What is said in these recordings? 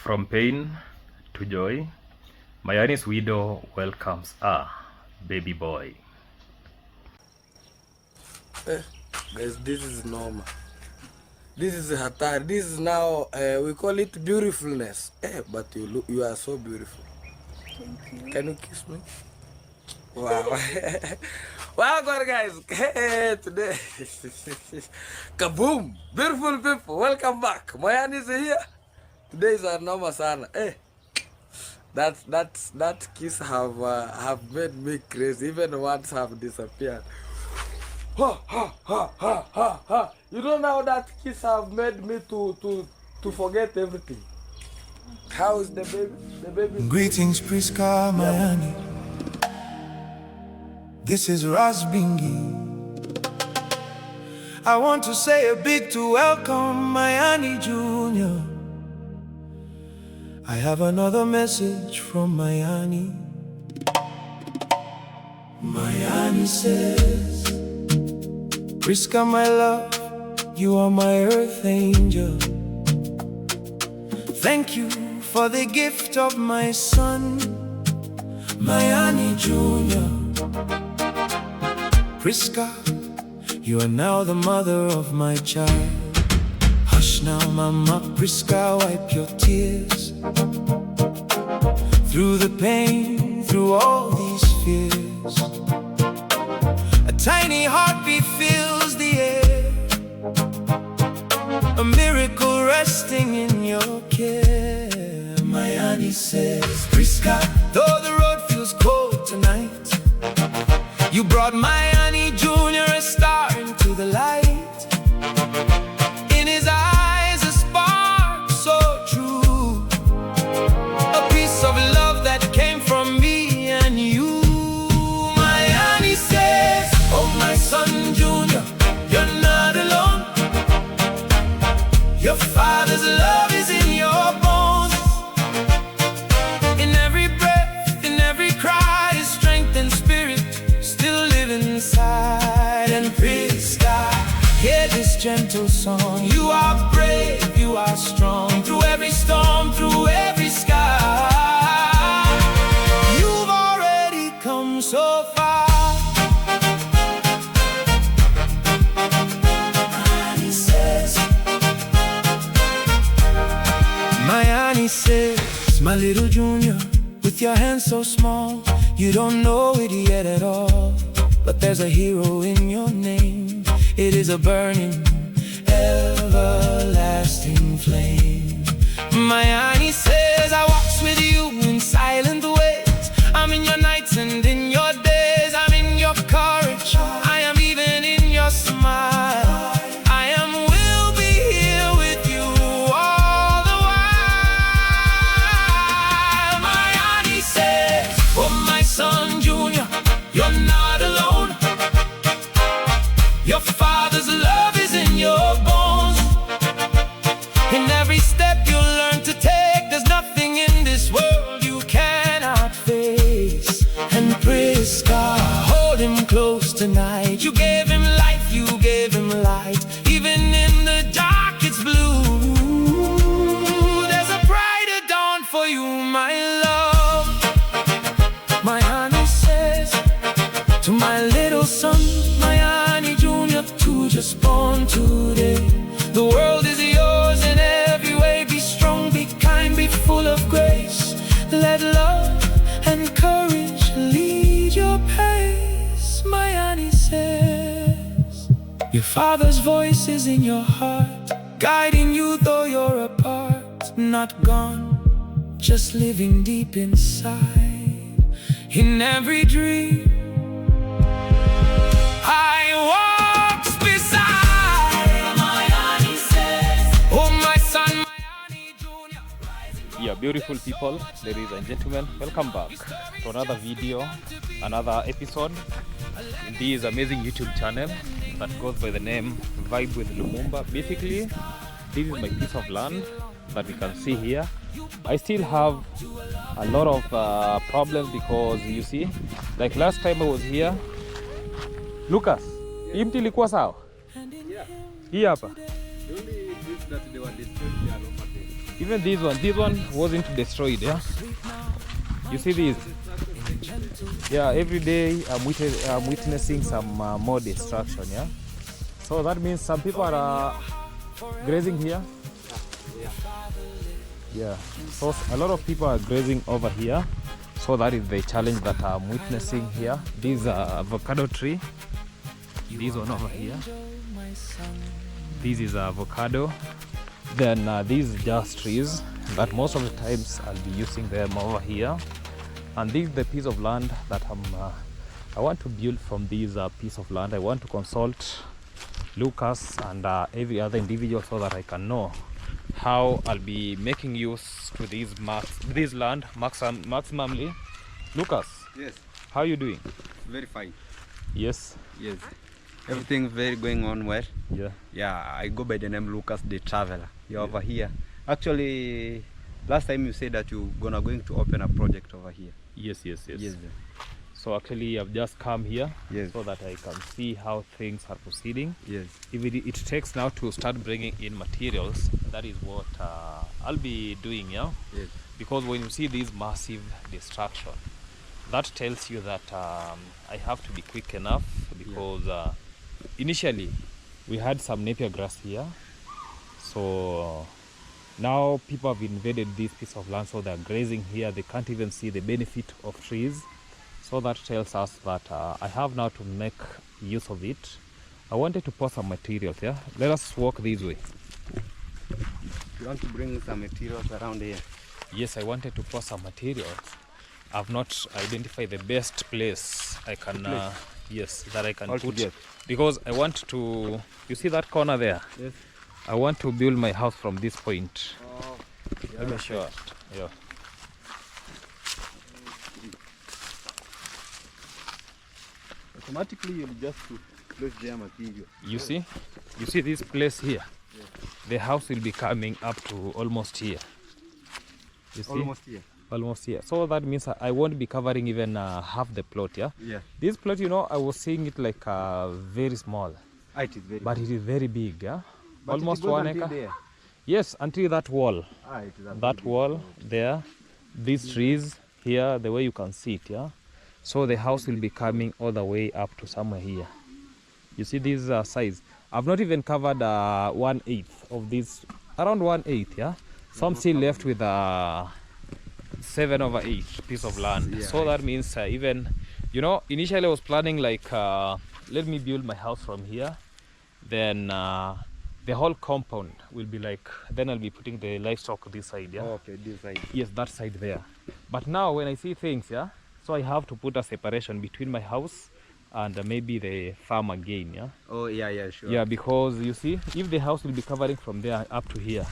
From pain to joy, Mayani's widow welcomes a baby boy. Guys, this is normal. This is hatari. This is now, we call it beautifulness. But you are so beautiful. Thank you. Can you kiss me? Wow. Wow, God, guys. Hey, today. Kaboom. Beautiful people, welcome back. Mayani is here. Today is our normal sana. That kiss have made me crazy. Even once have disappeared. Ha ha ha ha ha ha. You don't know that kiss have made me to forget everything. How is the baby? The baby. Greetings, Priska, Mayani. This is Rasbingi. I want to say a big to welcome Mayani Jr. I have another message from Mayani. Mayani says, Priska, my love, you are my earth angel. Thank you for the gift of my son, Mayani Jr. Priska, you are now the mother of my child. Hush now, Mama Priska, wipe your tears. Through the pain, through all these fears, a tiny heartbeat fills the air, a miracle resting in your care. Mayani says, Priska, though the road feels cold tonight, you brought Mayani Jr. a star into the light. In his eyes a spark so true, a piece of love that came from me and you. Mayani says, oh my son Junior, you're not alone. Your father's love is in your bones. In every breath, in every cry, his strength and spirit still live inside. And Priska, hear this gentle song. You are brave, you are strong. Through every storm, through every sky, you've already come so far. Mayani says, Mayani says, my little Junior, with your hands so small, you don't know it yet at all, but there's a hero in your name. It is a burning, everlasting flame. Mayani says, I walks with you in silent ways. I'm in your nights and in your days. I'm in your courage, I am even in your smile. I am will be here with you all the while. Mayani says, oh my son Junior, you're not alone. Your father's love is in your bones. In every step you learn to take, there's nothing in this world you cannot face. And Priska, hold him close tonight. You gave him life, you gave him light. Even in the dark it's blue. There's a brighter dawn for you, my love. Mayani says to my little son, Mayani Jr., who just born today, the world is yours in every way. Be strong, be kind, be full of grace. Let love and courage lead your pace. Mayani says, your father's voice is in your heart, guiding you though you're apart. Not gone, just living deep inside. In every dream I walks beside. Mayani says, oh my son Mayani Jr. Yeah, beautiful people, ladies and gentlemen, welcome back to another video, another episode in this amazing YouTube channel that goes by the name Vibe with Lumumba. Basically, this is my piece of land that we can see here. I still have a lot of problems because you see, like last time I was here, Lucas, hii mti ilikuwa sawa? Hii hapa. Even this one wasn't destroyed, yeah. You see these? Yeah, every day I'm witnessing some more destruction, yeah. So that means some people are grazing here. Yeah, so a lot of people are grazing over here. So that is the challenge that I'm witnessing here. This avocado tree. This one over here. This is avocado. Then these just trees that most of the times I'll be using them over here. And this is the piece of land that I want to build from this piece of land. I want to consult Lucas and every other individual so that I can know how I'll be making use to this land maximally. Lucas. Yes. How are you doing? Very fine. Yes. Yes. Everything very going on well. Yeah. Yeah, I go by the name Lucas the Traveler. You're over here. Actually, last time you said that you're going to open a project over here. Yes. Yes. So actually I've just come here Yes. so that I can see how things are proceeding. Yes. If it takes now to start bringing in materials, that is what I'll be doing, yeah? Yes. Because when you see this massive destruction, that tells you that I have to be quick enough because initially we had some napier grass here. So now people have invaded this piece of land, so they're grazing here. They can't even see the benefit of trees. So that tells us that I have now to make use of it. I wanted to pour some materials, yeah? Let us walk this way. You want to bring some materials around here? Yes, I wanted to pour some materials. I've not identified the best place I can, yes, that I can put. Because I want to, you see that corner there? Yes. I want to build my house from this point. Oh, yeah, Let me show it. Yeah. Automatically you'll just place their material. You see this place here? Yes. The house will be coming up to almost here. You see? Almost here. Almost here. So that means I won't be covering even half the plot, yeah? Yeah. This plot, you know, I was seeing it like very small. It is very But big. it is very big, yeah? But Almost it goes 1 until acre. there. Yes, until that wall. It is a That big wall road. there, these trees here, the way you can see it, yeah? So the house will be coming all the way up to somewhere here. You see this size? I've not even covered 1/8 of this, around 1/8, yeah? So I'm still left with 7/8 piece of land. Yeah, So that means even, you know, initially I was planning like, let me build my house from here. Then the whole compound will be like, then I'll be putting the livestock this side, yeah? Okay, this side. Yes, that side there. But now when I see things, yeah, so I have to put a separation between my house and maybe the farm again, yeah? Oh, yeah, sure. Yeah, because you see, if the house will be covering from there up to here,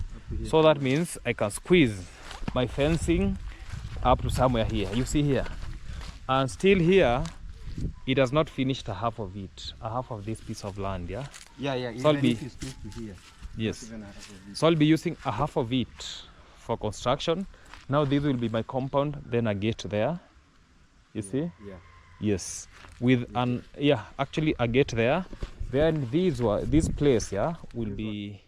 so that means I can squeeze my fencing up to somewhere here. You see here? And still here, it has not finished a half of it, a half of this piece of land, yeah? Yeah. So I'll Even be, if it's close to here. yes. Even a half of it. So I'll be using a half of it for construction. Now this will be my compound, then a gate there. You see? Yeah. Yes. With an, yeah, actually a gate there. Then this place, yeah, will be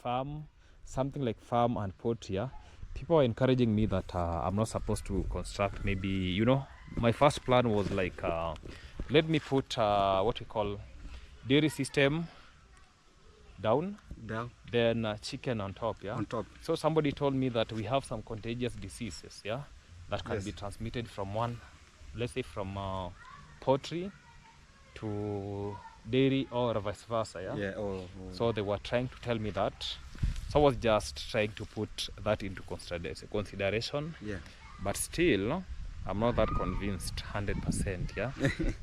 farm, something like farm and pot, yeah. People are encouraging me that I'm not supposed to construct, maybe, you know, my first plan was like, let me put what we call dairy system down, then chicken on top, yeah. On top. So somebody told me that we have some contagious diseases, yeah, that can Yes. be transmitted from one, let's say from poultry to dairy or vice versa, yeah. Yeah. So they were trying to tell me that. So I was just trying to put that into consideration. Yeah. But still, I'm not that convinced 100%, yeah,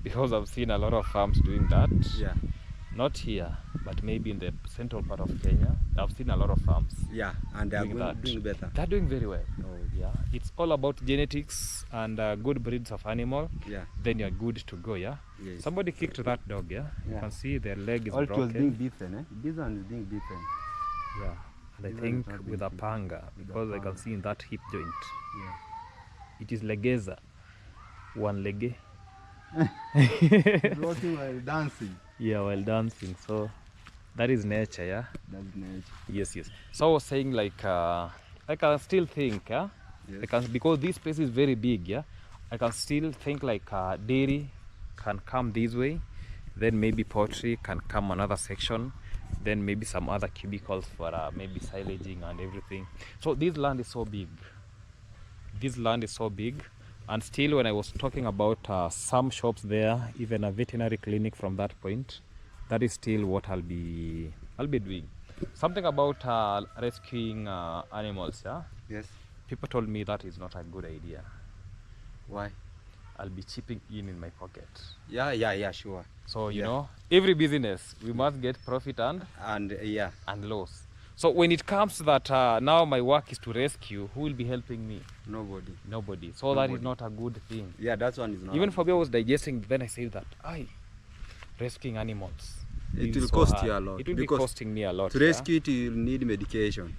because I've seen a lot of farms doing that. Yeah. Not here, but maybe in the central part of Kenya. I've seen a lot of farms. Yeah, and they are doing better. They're doing very well. Oh. Yeah, it's all about genetics and good breeds of animal. Yeah. Then you're good to go. Yeah. Yes. Somebody kicked that dog. Yeah. You Yeah. can see their leg is All it was being broken. beaten, eh? This one is being beaten. Yeah. And I This one think is not with a being panga, With a because I can panga. see in that hip joint, Yeah. it is legeza, one lege. Walking while dancing. Yeah, while dancing. So that is nature. Yeah. That's nature. Yes. So I was saying like I can still think, yeah. Yes. I can, because this place is very big, yeah. I can still think like dairy can come this way, then maybe poultry can come another section, then maybe some other cubicles for maybe silaging and everything. So this land is so big. This land is so big, and still when I was talking about some shops there, even a veterinary clinic from that point, that is still what I'll be doing. Something about rescuing animals, yeah. Yes. People told me that is not a good idea. Why? I'll be chipping in my pocket. Yeah, sure. So you Yeah. know, every business we must get profit and Yeah. loss. So when it comes to that, now my work is to rescue. Who will be helping me? Nobody. Nobody. So that is Nobody. not a good thing. Yeah, that one is not. Even for me, I was digesting. Then I say that rescuing animals. It is will so cost hard. you a lot. It will be because costing me a lot. to rescue it, you need medication.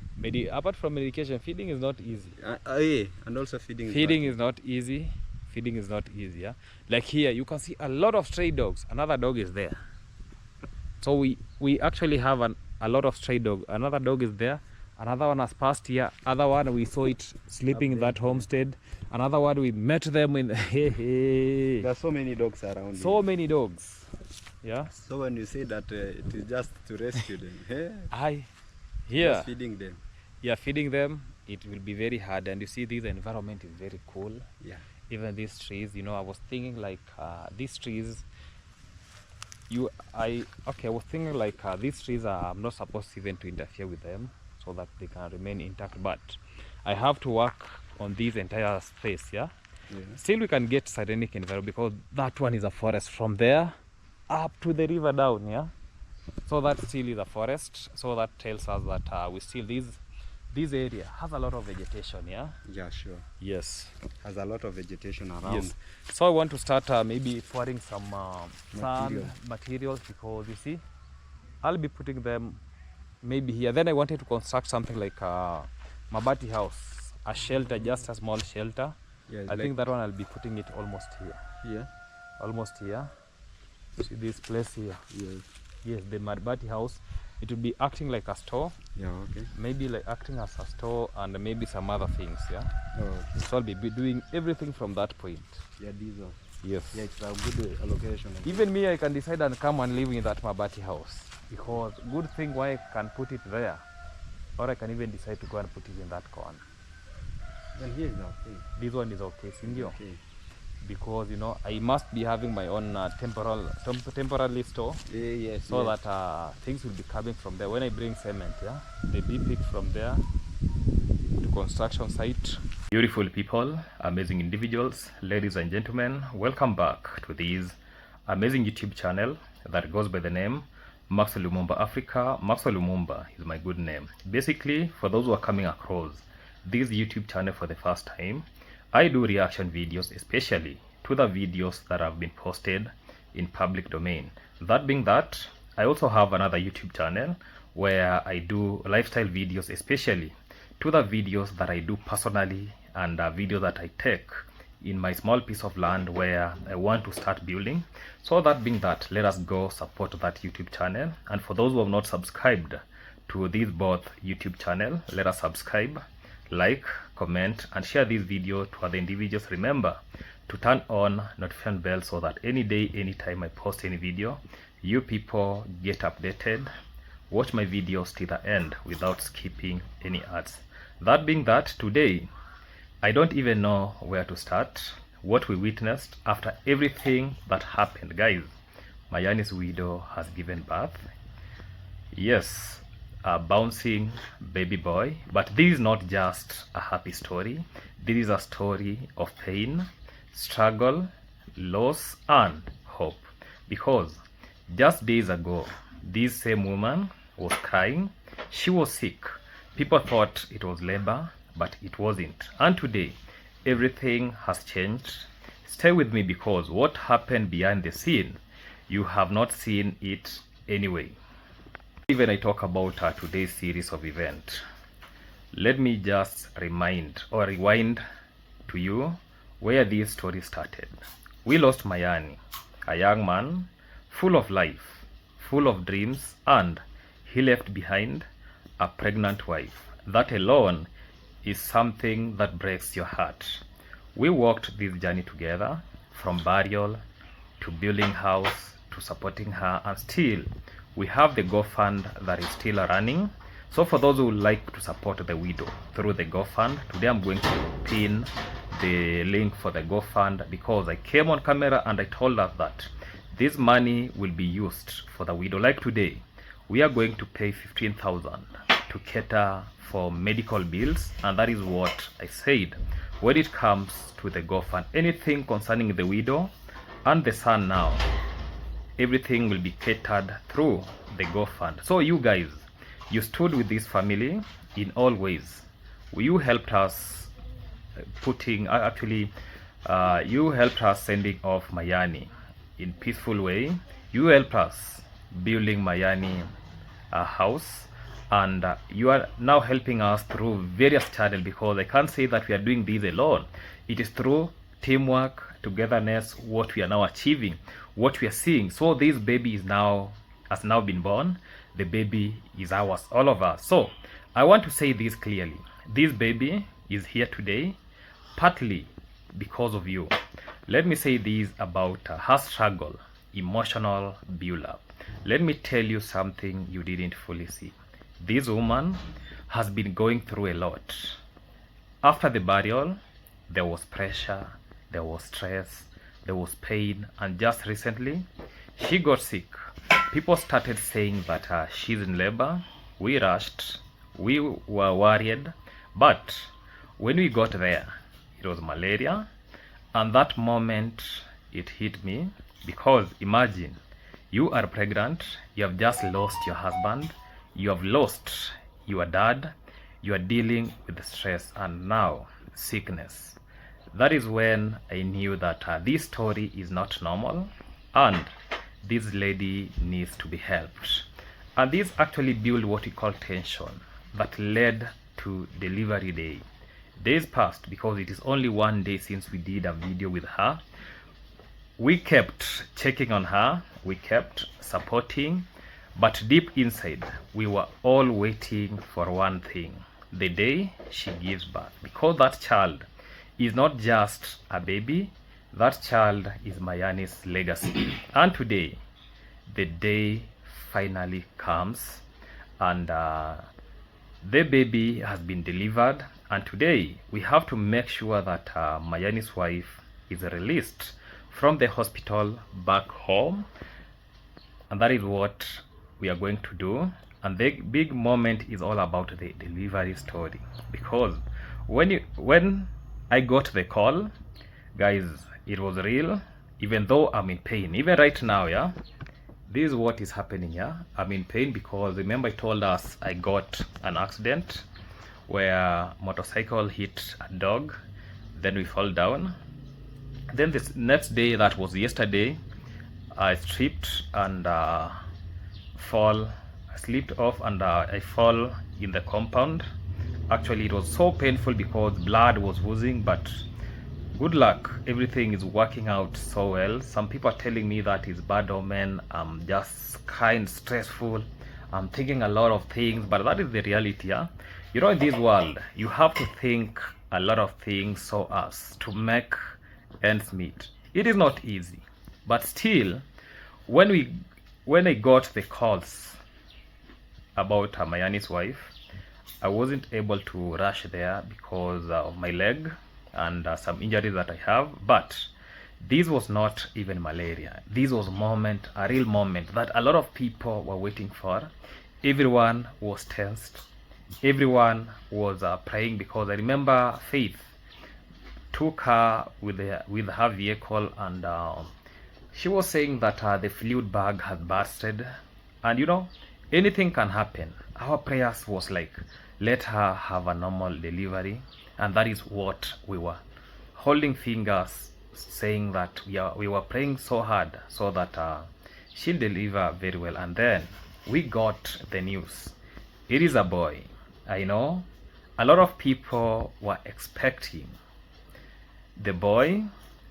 Apart from medication, feeding is not easy. Yeah, and also feeding. Feeding is not easy. Feeding is not easy. Yeah? Like here, you can see a lot of stray dogs. Another dog is there. So we actually have a lot of stray dogs. Another dog is there. Another one has passed here. Other one we saw it sleeping in that homestead. Another one we met them in. There are so many dogs around. So many dogs. Yeah. So when you say that it is just to rescue them, Here. just feeding them. Yeah, feeding them, it will be very hard. And you see, this environment is very cool. Yeah. Even these trees, you know, I was thinking like these trees. I was thinking like these trees I'm not supposed even to interfere with them, so that they can remain intact. But I have to work on this entire space. Yeah. Still, we can get serenic environment because that one is a forest from there up to the river down. Yeah. So that still is a forest. So that tells us that we still this area has a lot of vegetation. Yeah. Yeah, sure. Yes. Has a lot of vegetation around. Yes. So I want to start maybe pouring some sand materials, because you see, I'll be putting them maybe here. Then I wanted to construct something like a mabati house, a shelter, just a small shelter. Yeah, I think that one I'll be putting it almost here. Yeah. Almost here. See this place here. Yes. Yes, the mabati house. It will be acting like a store. Yeah. Okay. Maybe like acting as a store and maybe some other things. Yeah. Oh, okay. So I'll be doing everything from that point. Yeah, these are. Yes. Yeah, it's a good allocation. Even me, I can decide and come and live in that mabati house, because good thing why I can put it there, or I can even decide to go and put it in that corner. Then here is okay. This one is okay, Sindio. Okay. Because you know I must be having my own temporary store, Yes. so that things will be coming from there. When I bring cement, yeah, they be picked from there to construction site. Beautiful people, amazing individuals, ladies and gentlemen, welcome back to this amazing YouTube channel that goes by the name Maxwell Lumumba Africa. Maxwell Lumumba is my good name. Basically, for those who are coming across this YouTube channel for the first time, I do reaction videos, especially to the videos that have been posted in public domain. That being that, I also have another YouTube channel where I do lifestyle videos, especially to the videos that I do personally and videos that I take in my small piece of land where I want to start building. So that being that, let us go support that YouTube channel. And for those who have not subscribed to these both YouTube channel, let us subscribe, like, comment, and share this video to other individuals. Remember to turn on notification bell so that any day, anytime I post any video, you people get updated. Watch my videos till the end without skipping any ads. That being that, today I don't even know where to start. What we witnessed after everything that happened, guys. Mayani's widow has given birth. Yes, a bouncing baby boy. But this is not just a happy story. This is a story of pain, struggle, loss, and hope. Because just days ago, this same woman was crying. She was sick. People thought it was labor, but it wasn't. And today, everything has changed. Stay with me, because what happened behind the scene, you have not seen it anyway. Even I talk about today's series of events, let me just rewind to you where this story started. We lost Mayani, a young man full of life, full of dreams, and he left behind a pregnant wife. That alone is something that breaks your heart. We walked this journey together, from burial to building house to supporting her, and still we have the GoFund that is still running. So for those who would like to support the widow through the GoFund, today I'm going to pin the link for the GoFund, because I came on camera and I told us that this money will be used for the widow. Like today, we are going to pay 15,000 to cater for medical bills, and that is what I said when it comes to the GoFund. Anything concerning the widow and the son now, everything will be catered through the GoFund. So you guys, you stood with this family in all ways. You helped us you helped us sending off Mayani in peaceful way. You helped us building Mayani a house, and you are now helping us through various channels, because I can't say that we are doing this alone. It is through teamwork, togetherness, what we are now achieving, what we are seeing. So this baby has now been born. The baby is ours, all of us. So I want to say this clearly. This baby is here today partly because of you. Let me say this about her struggle, emotional build-up. Let me tell you something you didn't fully see. This woman has been going through a lot. After the burial, there was pressure, there was stress, there was pain, and just recently, she got sick. People started saying that she's in labor. We rushed, we were worried, but when we got there, it was malaria, and that moment it hit me, because imagine, you are pregnant, you have just lost your husband, you have lost your dad, you are dealing with stress, and now sickness. That is when I knew that this story is not normal, and this lady needs to be helped. And this actually built what we call tension that led to delivery day. Days passed, because it is only one day since we did a video with her. We kept checking on her, we kept supporting, but deep inside, we were all waiting for one thing: the day she gives birth. Because that child is not just a baby, that child is Mayani's legacy. And today, the day finally comes, and the baby has been delivered. And today, we have to make sure that Mayani's wife is released from the hospital back home, and that is what we are going to do. And the big moment is all about the delivery story, because when I got the call, guys, it was real. Even though I'm in pain, even right now, yeah, this is what is happening. Yeah, I'm in pain because remember I told us I got an accident where motorcycle hit a dog, then we fall down. Then this next day, that was yesterday, I tripped and slipped off, and I fall in the compound. Actually, it was so painful because blood was oozing, but good luck, everything is working out so well. Some people are telling me that it's bad omen, I'm just kind stressful, I'm thinking a lot of things, but that is the reality. Yeah, you know, in this world you have to think a lot of things so as to make ends meet. It is not easy, but still, when I got the calls about Mayani's wife, I wasn't able to rush there because of my leg and some injuries that I have. But this was not even malaria. This was a real moment that a lot of people were waiting for. Everyone was tensed. Everyone was praying, because I remember Faith took her with her vehicle, and she was saying that the fluid bag had bursted, and you know, anything can happen. Our prayers was like, let her have a normal delivery, and that is what we were holding fingers, saying that we were praying so hard so that she'll deliver very well. And then we got the news, it is a boy. I know a lot of people were expecting the boy,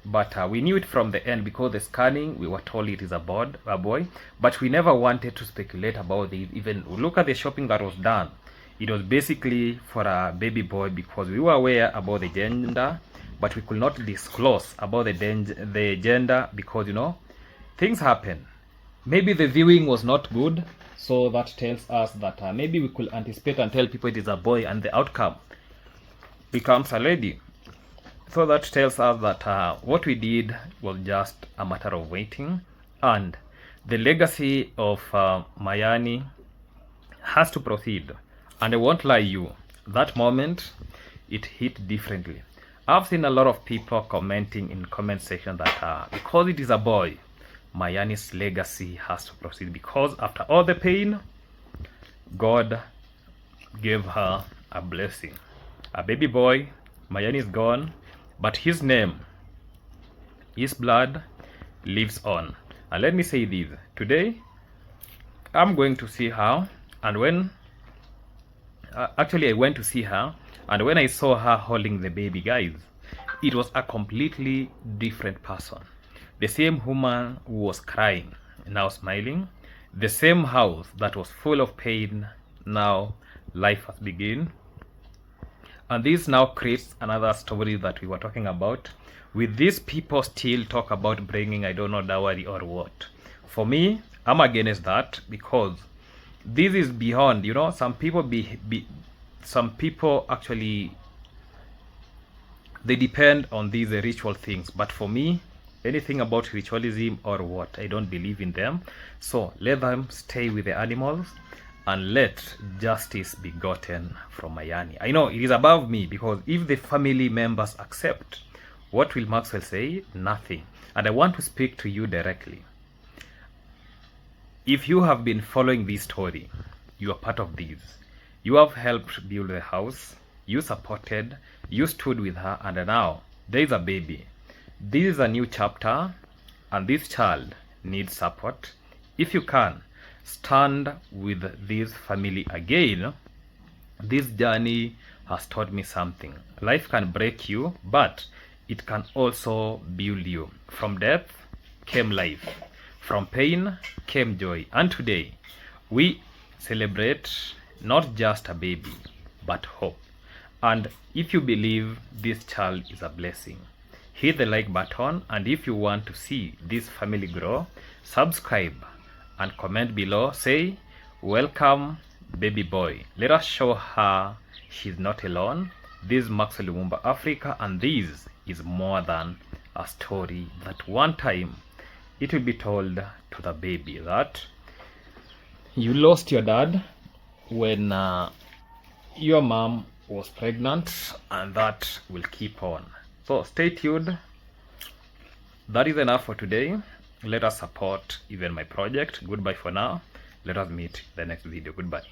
but we knew it from the end, because the scanning, we were told it is a boy, but we never wanted to speculate about it. Even look at the shopping that was done. It was basically for a baby boy because we were aware about the gender, but we could not disclose about the gender because, you know, things happen. Maybe the viewing was not good, so that tells us that maybe we could anticipate and tell people it is a boy and the outcome becomes a lady. So that tells us that what we did was just a matter of waiting, and the legacy of Mayani has to proceed. And I won't lie you, that moment it hit differently. I've seen a lot of people commenting in comment section that because it is a boy, Mayani's legacy has to proceed, because after all the pain, God gave her a blessing. A baby boy, Mayani is gone, but his name, his blood lives on. And let me say this, today I'm going to see her, and when actually I went to see her, and when I saw her holding the baby, guys, it was a completely different person. The same woman who was crying, now smiling. The same house that was full of pain, now life has begun. And this now creates another story that we were talking about. With these people still talk about bringing, I don't know, dowry or what. For me, I'm against that, because this is beyond, you know, some people actually, they depend on these ritual things, but for me, anything about ritualism or what, I don't believe in them. So let them stay with the animals and let justice be gotten from Mayani. I know it is above me, because if the family members accept, what will Maxwell say? Nothing. And I want to speak to you directly. If you have been following this story, you are part of this. You have helped build the house, you supported, you stood with her, and now there is a baby. This is a new chapter, and this child needs support. If you can, stand with this family again. This journey has taught me something. Life can break you, but it can also build you. From death came life. From pain came joy. And today, we celebrate not just a baby, but hope. And if you believe this child is a blessing, hit the like button. And if you want to see this family grow, subscribe and comment below. Say, welcome baby boy. Let us show her she's not alone. This is Maxwell Lumumba Africa, and this is more than a story that one time it will be told to the baby that you lost your dad when your mom was pregnant, and that will keep on. So stay tuned. That is enough for today. Let us support even my project. Goodbye for now. Let us meet the next video. Goodbye.